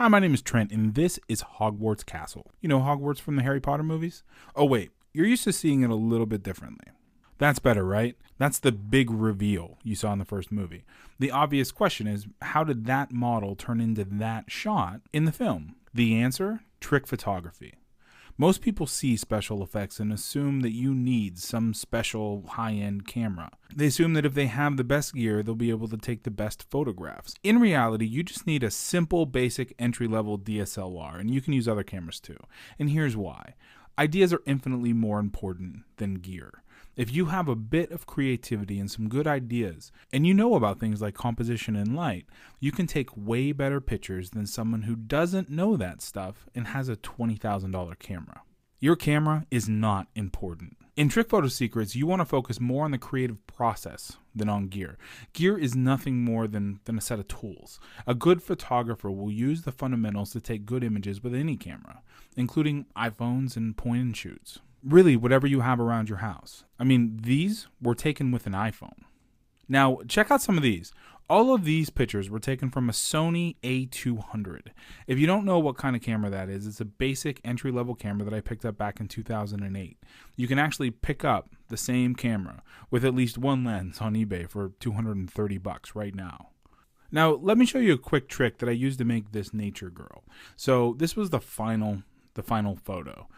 Hi, my name is Trent, and this is Hogwarts Castle. You know Hogwarts from the Harry Potter movies? Oh wait, you're used to seeing it a little bit differently. That's better, right? That's the big reveal you saw in the first movie. The obvious question is, how did that model turn into that shot in the film? The answer? Trick photography. Most people see special effects and assume that you need some special high-end camera. They assume that if they have the best gear, they'll be able to take the best photographs. In reality, you just need a simple, basic, entry-level DSLR, and you can use other cameras too. And here's why. Ideas are infinitely more important than gear. If you have a bit of creativity and some good ideas, and you know about things like composition and light, you can take way better pictures than someone who doesn't know that stuff and has a $20,000 camera. Your camera is not important. In Trick Photo Secrets, you want to focus more on the creative process than on gear. Gear is nothing more than a set of tools. A good photographer will use the fundamentals to take good images with any camera, including iPhones and point-and-shoots. Really, whatever you have around your house. I mean, these were taken with an iPhone. Now, check out some of these. All of these pictures were taken from a Sony A200. If you don't know what kind of camera that is, it's a basic entry-level camera that I picked up back in 2008. You can actually pick up the same camera with at least one lens on eBay for $230 right now. Now, let me show you a quick trick that I used to make this nature girl. So this was the final photo.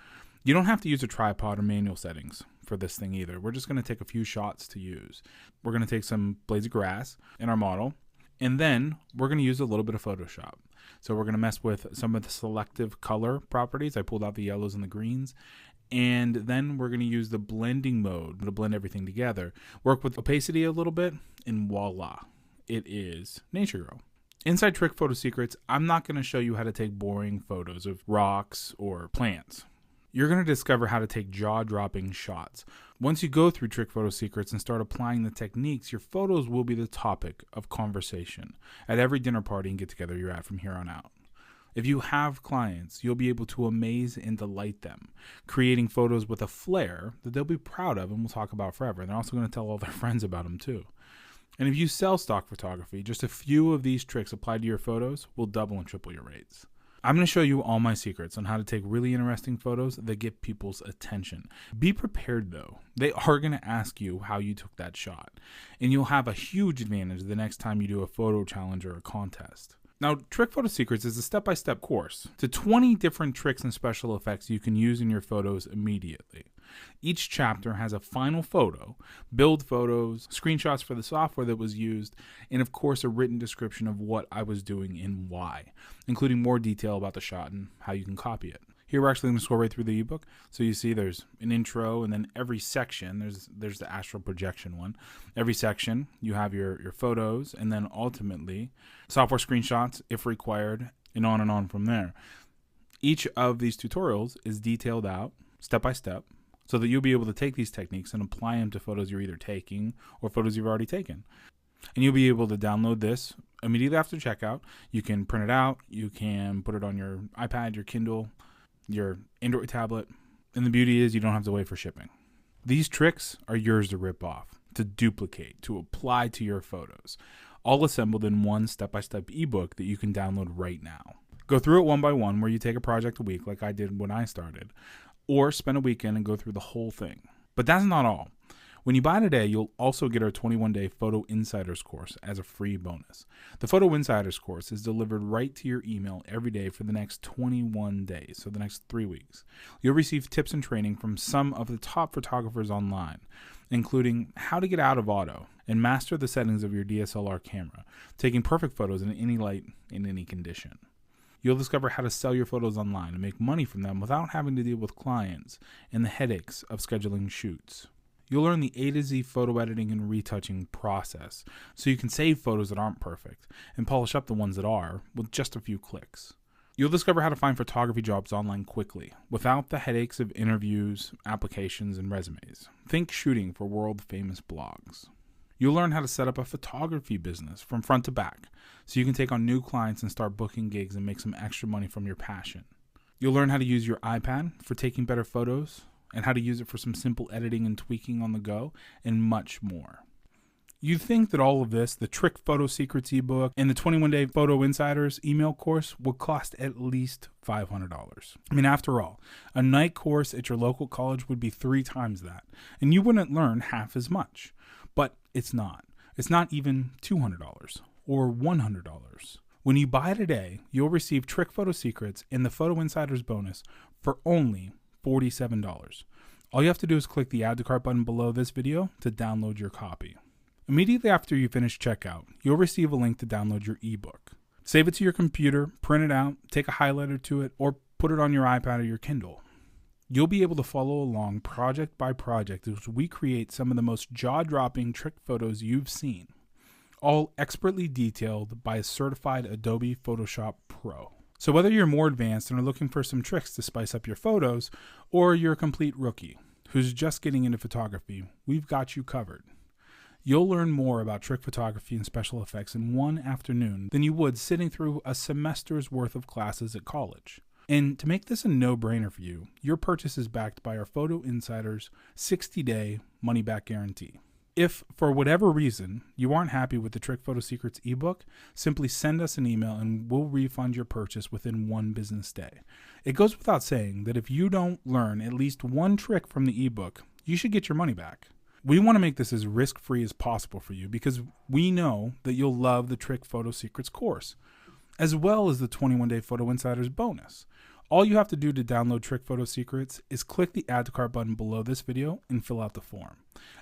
You don't have to use a tripod or manual settings for this thing either. We're just going to take a few shots to use. We're going to take some blades of grass in our model, and then we're going to use a little bit of Photoshop. So we're going to mess with some of the selective color properties. I pulled out the yellows and the greens, and then we're going to use the blending mode to blend everything together. Work with opacity a little bit, and voila, it is Nature Girl. Inside Trick Photo Secrets, I'm not going to show you how to take boring photos of rocks or plants. You're going to discover how to take jaw-dropping shots. Once you go through Trick Photo Secrets and start applying the techniques, your photos will be the topic of conversation at every dinner party and get-together you're at from here on out. If you have clients, you'll be able to amaze and delight them, creating photos with a flair that they'll be proud of and will talk about forever. And they're also going to tell all their friends about them too. And if you sell stock photography, just a few of these tricks applied to your photos will double and triple your rates. I'm going to show you all my secrets on how to take really interesting photos that get people's attention. Be prepared though. They are going to ask you how you took that shot. And you'll have a huge advantage the next time you do a photo challenge or a contest. Now, Trick Photo Secrets is a step-by-step course to 20 different tricks and special effects you can use in your photos immediately. Each chapter has a final photo, build photos, screenshots for the software that was used, and of course a written description of what I was doing and why, including more detail about the shot and how you can copy it. Here we're actually going to scroll right through the ebook. So you see there's an intro, and then every section, there's the astral projection one. Every section, you have your photos, and then ultimately software screenshots if required, and on from there. Each of these tutorials is detailed out step by step so that you'll be able to take these techniques and apply them to photos you're either taking or photos you've already taken. And you'll be able to download this immediately after checkout. You can print it out. You can put it on your iPad, your Kindle, your Android tablet, and the beauty is you don't have to wait for shipping. These tricks are yours to rip off, to duplicate, to apply to your photos, all assembled in one step-by-step ebook that you can download right now. Go through it one by one, where you take a project a week like I did when I started, or spend a weekend and go through the whole thing. But that's not all. When you buy today, you'll also get our 21-day Photo Insiders course as a free bonus. The Photo Insiders course is delivered right to your email every day for the next 21 days, so the next 3 weeks. You'll receive tips and training from some of the top photographers online, including how to get out of auto and master the settings of your DSLR camera, taking perfect photos in any light, in any condition. You'll discover how to sell your photos online and make money from them without having to deal with clients and the headaches of scheduling shoots. You'll learn the A to Z photo editing and retouching process so you can save photos that aren't perfect and polish up the ones that are with just a few clicks. You'll discover how to find photography jobs online quickly without the headaches of interviews, applications, and resumes. Think shooting for world-famous blogs. You'll learn how to set up a photography business from front to back so you can take on new clients and start booking gigs and make some extra money from your passion. You'll learn how to use your iPad for taking better photos and how to use it for some simple editing and tweaking on the go, and much more. You'd think that all of this, the Trick Photo Secrets ebook and the 21-day Photo Insiders email course, would cost at least $500. I mean, after all, a night course at your local college would be 3 times that, and you wouldn't learn half as much. But it's not. It's not even $200 or $100. When you buy today, you'll receive Trick Photo Secrets and the Photo Insiders bonus for only $47. All you have to do is click the Add to Cart button below this video to download your copy. Immediately after you finish checkout, you'll receive a link to download your ebook. Save it to your computer, print it out, take a highlighter to it, or put it on your iPad or your Kindle. You'll be able to follow along project by project as we create some of the most jaw-dropping trick photos you've seen, all expertly detailed by a certified Adobe Photoshop Pro. So whether you're more advanced and are looking for some tricks to spice up your photos, or you're a complete rookie who's just getting into photography, we've got you covered. You'll learn more about trick photography and special effects in one afternoon than you would sitting through a semester's worth of classes at college. And to make this a no-brainer for you, your purchase is backed by our Photo Insiders 60-day money-back guarantee. If, for whatever reason, you aren't happy with the Trick Photo Secrets ebook, simply send us an email and we'll refund your purchase within 1 business day. It goes without saying that if you don't learn at least one trick from the ebook, you should get your money back. We want to make this as risk-free as possible for you because we know that you'll love the Trick Photo Secrets course, as well as the 21-day Photo Insiders bonus. All you have to do to download Trick Photo Secrets is click the Add to Cart button below this video and fill out the form.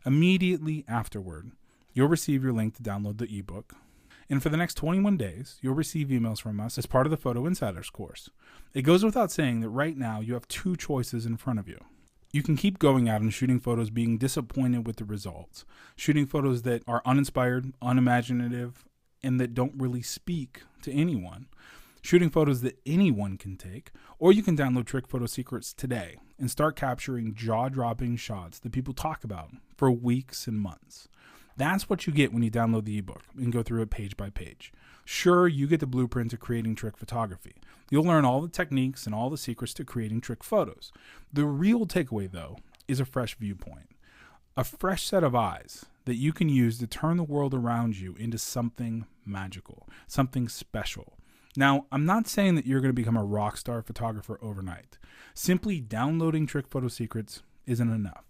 Immediately afterward, you'll receive your link to download the ebook. And for the next 21 days, you'll receive emails from us as part of the Photo Insiders course. It goes without saying that right now you have 2 choices in front of you. You can keep going out and shooting photos being disappointed with the results, shooting photos that are uninspired, unimaginative, and that don't really speak to anyone, shooting photos that anyone can take, or you can download Trick Photo Secrets today and start capturing jaw-dropping shots that people talk about for weeks and months. That's what you get when you download the ebook and go through it page by page. Sure, you get the blueprint to creating trick photography. You'll learn all the techniques and all the secrets to creating trick photos. The real takeaway, though, is a fresh viewpoint, a fresh set of eyes that you can use to turn the world around you into something magical, something special. Now, I'm not saying that you're going to become a rock star photographer overnight. Simply downloading Trick Photo Secrets isn't enough.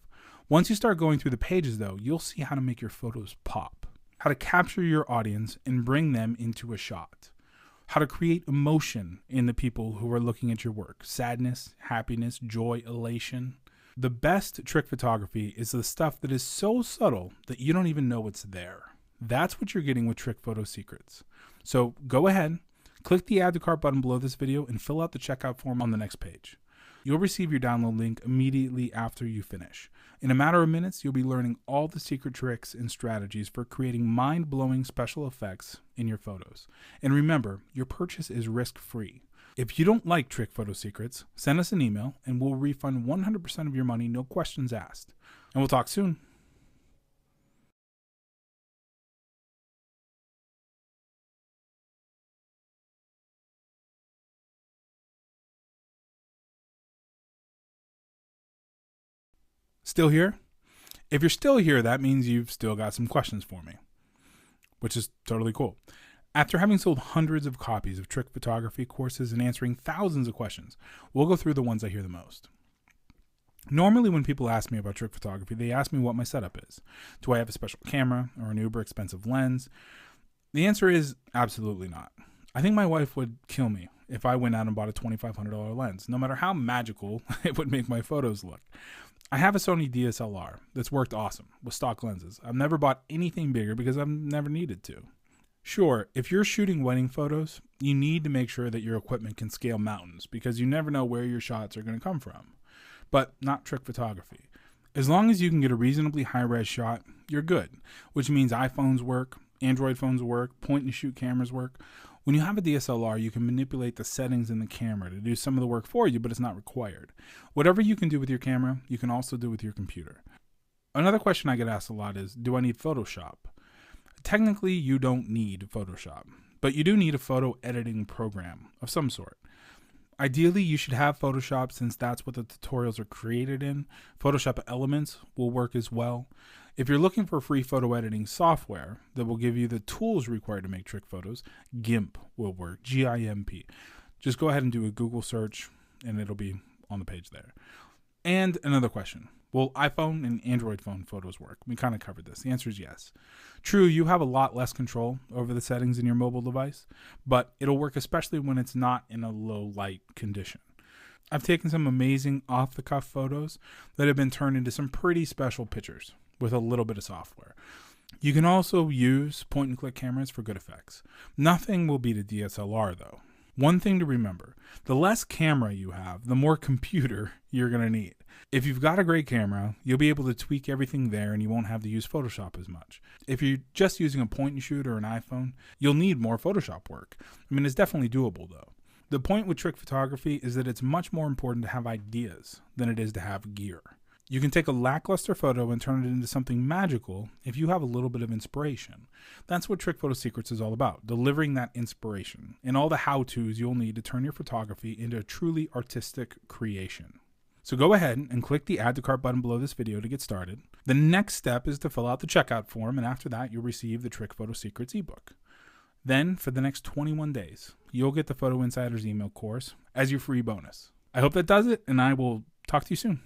Once you start going through the pages, though, you'll see how to make your photos pop, how to capture your audience and bring them into a shot, how to create emotion in the people who are looking at your work, sadness, happiness, joy, elation. The best trick photography is the stuff that is so subtle that you don't even know it's there. That's what you're getting with Trick Photo Secrets. So go ahead, click the Add to Cart button below this video and fill out the checkout form on the next page. You'll receive your download link immediately after you finish. In a matter of minutes, you'll be learning all the secret tricks and strategies for creating mind-blowing special effects in your photos. And remember, your purchase is risk-free. If you don't like Trick Photo Secrets, send us an email and we'll refund 100% of your money, no questions asked. And we'll talk soon. Still here? If you're still here, that means you've still got some questions for me, which is totally cool. After having sold hundreds of copies of trick photography courses and answering thousands of questions, we'll go through the ones I hear the most. Normally when people ask me about trick photography, they ask me what my setup is. Do I have a special camera or an uber expensive lens? The answer is absolutely not. I think my wife would kill me if I went out and bought a $2,500 lens, no matter how magical it would make my photos look. I have a Sony DSLR that's worked awesome with stock lenses. I've never bought anything bigger because I've never needed to. Sure, if you're shooting wedding photos, you need to make sure that your equipment can scale mountains because you never know where your shots are going to come from. But not trick photography. As long as you can get a reasonably high-res shot, you're good, which means iPhones work, Android phones work, point-and-shoot cameras work. When you have a DSLR, you can manipulate the settings in the camera to do some of the work for you, but it's not required. Whatever you can do with your camera, you can also do with your computer. Another question I get asked a lot is, do I need Photoshop? Technically, you don't need Photoshop, but you do need a photo editing program of some sort. Ideally, you should have Photoshop since that's what the tutorials are created in. Photoshop Elements will work as well. If you're looking for free photo editing software that will give you the tools required to make trick photos, GIMP will work, GIMP. Just go ahead and do a Google search and it'll be on the page there. And another question. Will iPhone and Android phone photos work? We kind of covered this. The answer is yes. True, you have a lot less control over the settings in your mobile device, but it'll work especially when it's not in a low light condition. I've taken some amazing off-the-cuff photos that have been turned into some pretty special pictures with a little bit of software. You can also use point-and-click cameras for good effects. Nothing will beat a DSLR though. One thing to remember, the less camera you have, the more computer you're going to need. If you've got a great camera, you'll be able to tweak everything there and you won't have to use Photoshop as much. If you're just using a point and shoot or an iPhone, you'll need more Photoshop work. I mean, it's definitely doable though. The point with trick photography is that it's much more important to have ideas than it is to have gear. You can take a lackluster photo and turn it into something magical if you have a little bit of inspiration. That's what Trick Photo Secrets is all about, delivering that inspiration and all the how-tos you'll need to turn your photography into a truly artistic creation. So go ahead and click the Add to Cart button below this video to get started. The next step is to fill out the checkout form, and after that, you'll receive the Trick Photo Secrets ebook. Then, for the next 21 days, you'll get the Photo Insiders email course as your free bonus. I hope that does it, and I will talk to you soon.